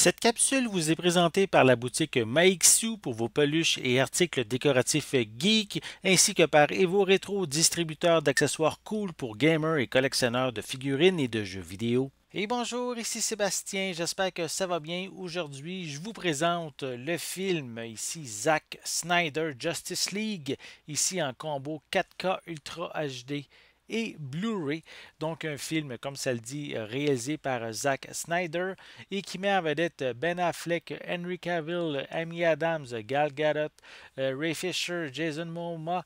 Cette capsule vous est présentée par la boutique Maixu pour vos peluches et articles décoratifs geek, ainsi que par Evo Retro, distributeur d'accessoires cool pour gamers et collectionneurs de figurines et de jeux vidéo. Et bonjour, ici Sébastien, j'espère que ça va bien. Aujourd'hui, je vous présente le film, ici Zack Snyder Justice League, ici en combo 4K Ultra HD et Blu-ray. Donc un film, comme ça le dit, réalisé par Zack Snyder et qui met en vedette Ben Affleck, Henry Cavill, Amy Adams, Gal Gadot, Ray Fisher, Jason Momoa,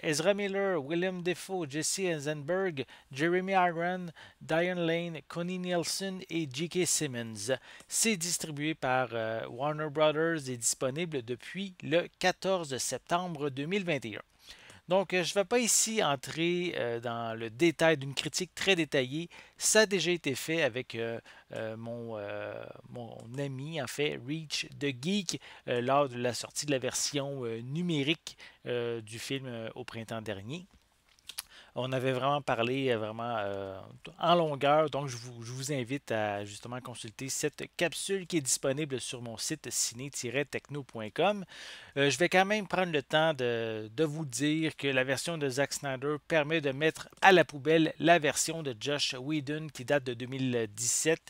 Ezra Miller, Willem Dafoe, Jesse Eisenberg, Jeremy Iron, Diane Lane, Connie Nielsen et J.K. Simmons. C'est distribué par Warner Brothers et disponible depuis le 14 septembre 2021. Donc, je ne vais pas ici entrer dans le détail d'une critique très détaillée. Ça a déjà été fait avec mon ami, en fait, Reach the Geek, lors de la sortie de la version numérique du film au printemps dernier. On avait vraiment parlé en longueur, donc je vous invite à justement consulter cette capsule qui est disponible sur mon site ciné-techno.com. Je vais quand même prendre le temps de vous dire que la version de Zack Snyder permet de mettre à la poubelle la version de Josh Whedon qui date de 2017.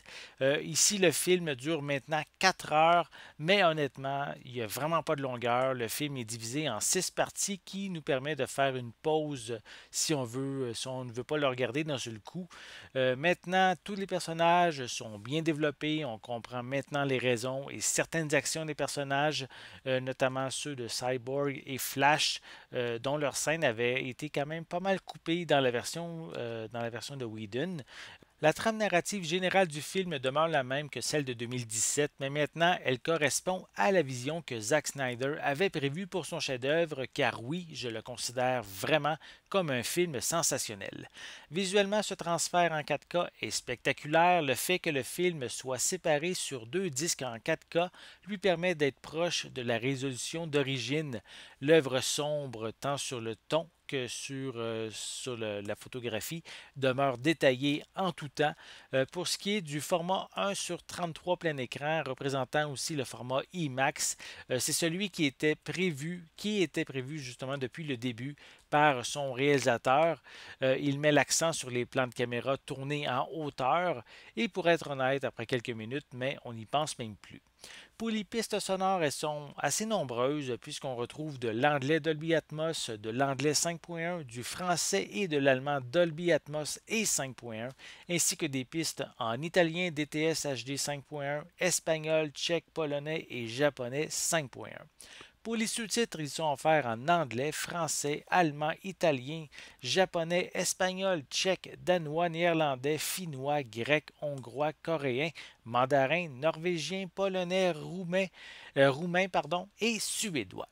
Ici, le film dure maintenant 4 heures, mais honnêtement, il n'y a vraiment pas de longueur. Le film est divisé en 6 parties qui nous permet de faire une pause si on ne veut pas le regarder d'un seul coup. Maintenant, tous les personnages sont bien développés. On comprend maintenant les raisons et certaines actions des personnages, notamment ceux de Cyborg et Flash, dont leur scène avait été quand même pas mal coupée dans la version de Whedon. La trame narrative générale du film demeure la même que celle de 2017, mais maintenant elle correspond à la vision que Zack Snyder avait prévue pour son chef-d'œuvre, car oui, je le considère vraiment comme un film sensationnel. Visuellement, ce transfert en 4K est spectaculaire. Le fait que le film soit séparé sur deux disques en 4K lui permet d'être proche de la résolution d'origine. L'œuvre sombre tant sur le ton que la photographie demeure détaillée en tout temps. Pour ce qui est du format 1 sur 33 plein écran, représentant aussi le format IMAX, c'est celui qui était prévu justement depuis le début par son réalisateur. Il met l'accent sur les plans de caméra tournés en hauteur et pour être honnête, après quelques minutes, mais on n'y pense même plus. Pour les pistes sonores, elles sont assez nombreuses puisqu'on retrouve de l'anglais Dolby Atmos, de l'anglais 5.1, du français et de l'allemand Dolby Atmos et 5.1, ainsi que des pistes en italien DTS HD 5.1, espagnol, tchèque, polonais et japonais 5.1. Pour les sous-titres, ils sont offerts en anglais, français, allemand, italien, japonais, espagnol, tchèque, danois, néerlandais, finnois, grec, hongrois, coréen, mandarin, norvégien, polonais, roumain et suédois.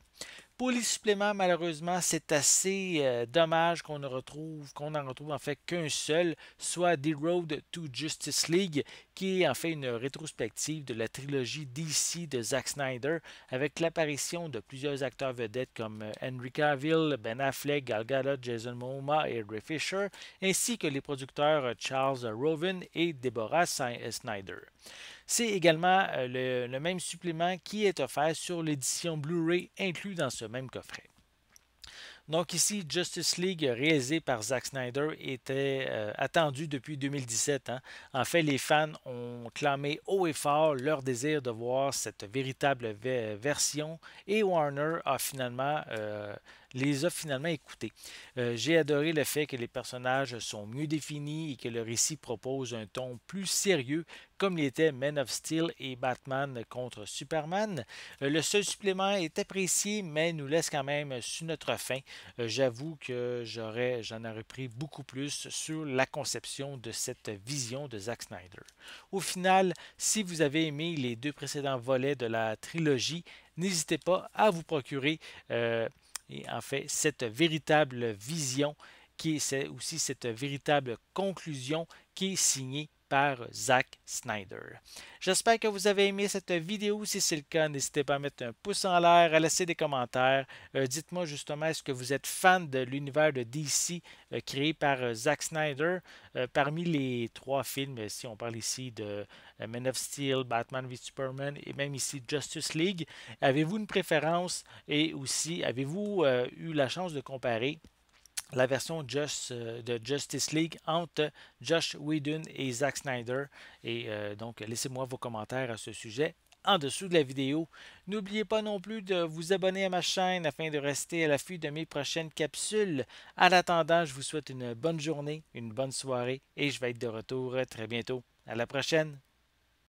Pour les suppléments, malheureusement, c'est assez dommage qu'on en retrouve en fait qu'un seul, soit The Road to Justice League, qui est en fait une rétrospective de la trilogie DC de Zack Snyder, avec l'apparition de plusieurs acteurs vedettes comme Henry Cavill, Ben Affleck, Gal Gadot, Jason Momoa et Ray Fisher, ainsi que les producteurs Charles Roven et Deborah Snyder. C'est également le même supplément qui est offert sur l'édition Blu-ray inclus dans ce même coffret. Donc ici, Justice League, réalisé par Zack Snyder, était attendu depuis 2017. Hein. En fait, les fans ont clamé haut et fort leur désir de voir cette véritable version et Warner les a finalement écoutés. J'ai adoré le fait que les personnages sont mieux définis et que le récit propose un ton plus sérieux, comme l'était Man of Steel et Batman contre Superman. Le seul supplément est apprécié, mais nous laisse quand même sur notre faim. J'avoue que j'en aurais pris beaucoup plus sur la conception de cette vision de Zack Snyder. Au final, si vous avez aimé les deux précédents volets de la trilogie, n'hésitez pas à vous procurer et en fait cette véritable vision qui est aussi cette véritable conclusion qui est signée par Zack Snyder. J'espère que vous avez aimé cette vidéo. Si c'est le cas, n'hésitez pas à mettre un pouce en l'air, à laisser des commentaires. Dites-moi justement, est-ce que vous êtes fan de l'univers de DC créé par Zack Snyder? Parmi les trois films, si on parle ici de Man of Steel, Batman v Superman et même ici Justice League, avez-vous une préférence et aussi avez-vous eu la chance de comparer la version de Justice League entre Josh Whedon et Zack Snyder? Et donc, laissez-moi vos commentaires à ce sujet en dessous de la vidéo. N'oubliez pas non plus de vous abonner à ma chaîne afin de rester à l'affût de mes prochaines capsules. En attendant, je vous souhaite une bonne journée, une bonne soirée et je vais être de retour très bientôt. À la prochaine!